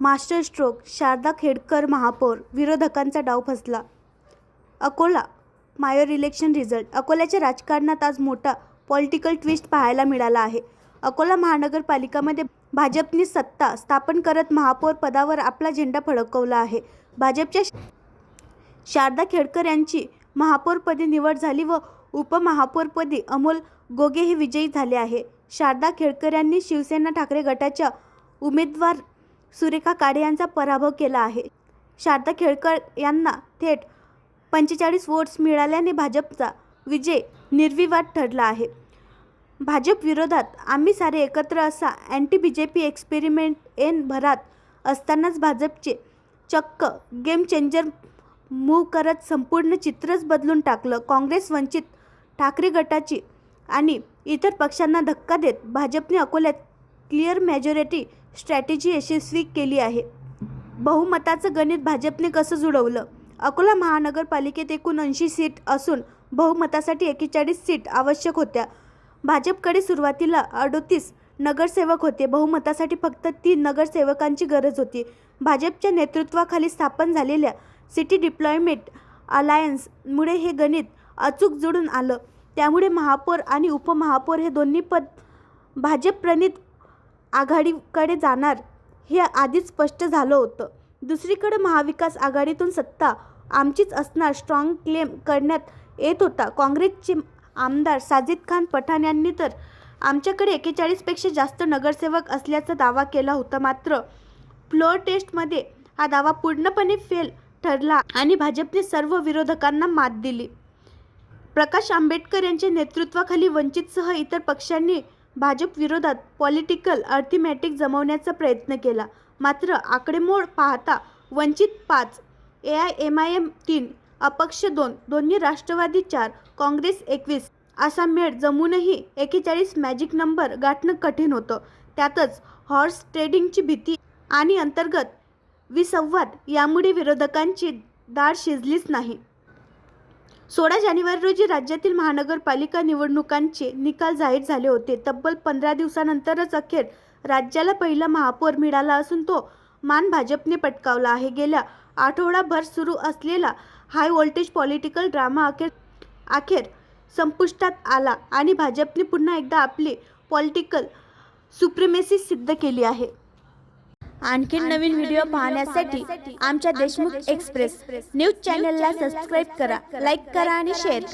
Master stroke, Sharda Khedkar महापौर, विरोधकांचा डाव फसला. अकोला मायर इलेक्शन रिझल्ट. अकोल्याच्या राजकारणात आज मोठा पॉलिटिकल ट्विस्ट पाहायला मिळाला आहे. अकोला महानगरपालिकामध्ये भाजपने सत्ता स्थापन करत महापौर पदावर आपला झेंडा फडकवला आहे. भाजपच्या शारदा खेडकर यांची महापौरपदी निवड झाली व उपमहापौरपदी अमोल गोगे हे विजयी झाले आहे. शारदा खेडकर यांनी शिवसेना ठाकरे गटाच्या उमेदवार सुरेखा काळे यांचा पराभव केला आहे. शारदा खेडकर यांना थेट 45 वोट्स मिळाल्याने भाजपचा विजय निर्विवाद ठरला आहे. भाजप विरोधात आम्ही सारे एकत्र असा अँटी बीजेपी एक्सपेरिमेंट ऐन भरात असतानाच भाजपचे चक्क गेम चेंजर मूव्ह करत संपूर्ण चित्रच बदलून टाकलं. काँग्रेस, वंचित, ठाकरे गटाची आणि इतर पक्षांना धक्का देत भाजपने अकोल्यात क्लिअर मेजॉरिटी स्ट्रॅटेजी यशस्वी केली आहे. बहुमताचं गणित भाजपने कसं जुळवलं? अकोला महानगरपालिकेत एकूण 80 सीट असून बहुमतासाठी 41 सीट आवश्यक होत्या. भाजपकडे सुरुवातीला 38 नगरसेवक होते. बहुमतासाठी फक्त 3 नगरसेवकांची गरज होती. भाजपच्या नेतृत्वाखाली स्थापन झालेल्या सिटी डिप्लॉयमेंट अलायन्समुळे हे गणित अचूक जुळून आलं. त्यामुळे महापौर आणि उपमहापौर हे दोन्ही पद भाजप प्रणित आघाडीकडे जाणार हे आधीच स्पष्ट झालं होतं. दुसरीकडे महाविकास आघाडीतून सत्ता आमचीच असणार स्ट्रॉंग क्लेम करण्यात येत होता. काँग्रेसचे आमदार साजिद खान पठाण यांनी तर आमच्याकडे 41 पेक्षा जास्त नगरसेवक असल्याचा दावा केला होता. मात्र फ्लोअर टेस्टमध्ये हा दावा पूर्णपणे फेल ठरला आणि भाजपने सर्व विरोधकांना मात दिली. प्रकाश आंबेडकर यांच्या नेतृत्वाखाली वंचितसह इतर पक्षांनी भाजप विरोधात पॉलिटिकल अर्थमॅटिक जमवण्याचा प्रयत्न केला. मात्र आकडेमोड पाहता वंचित 5, AIMIM 3, अपक्ष 2, दोन्ही राष्ट्रवादी 4, काँग्रेस 21 असा मेळ जमूनही 41 मॅजिक नंबर गाठणं कठीण होतं. त्यातच हॉर्स ट्रेडिंगची भीती आणि अंतर्गत विसंवाद यामुळे विरोधकांची डाळ शिजलीच नाही. 16 जानेवारी रोजी राज्यातील महानगरपालिका निवडणुकांचे निकाल जाहीर झाले होते. तब्बल 15 दिवसानंतरच अखेर राज्याला पहिला महापौर मिळाला असून तो मान भाजपने पटकावला आहे. गेल्या आठवडाभर सुरू असलेला हाय व्होल्टेज पॉलिटिकल ड्रामा अखेर संपुष्टात आला आणि भाजपने पुन्हा एकदा आपली पॉलिटिकल सुप्रिमेसी सिद्ध केली आहे. आणखी नवीन व्हिडिओ पाहण्यासाठी आमच्या देशमुख एक्सप्रेस न्यूज चॅनलला सबस्क्राईब करा, लाईक करा आणि शेअर करा.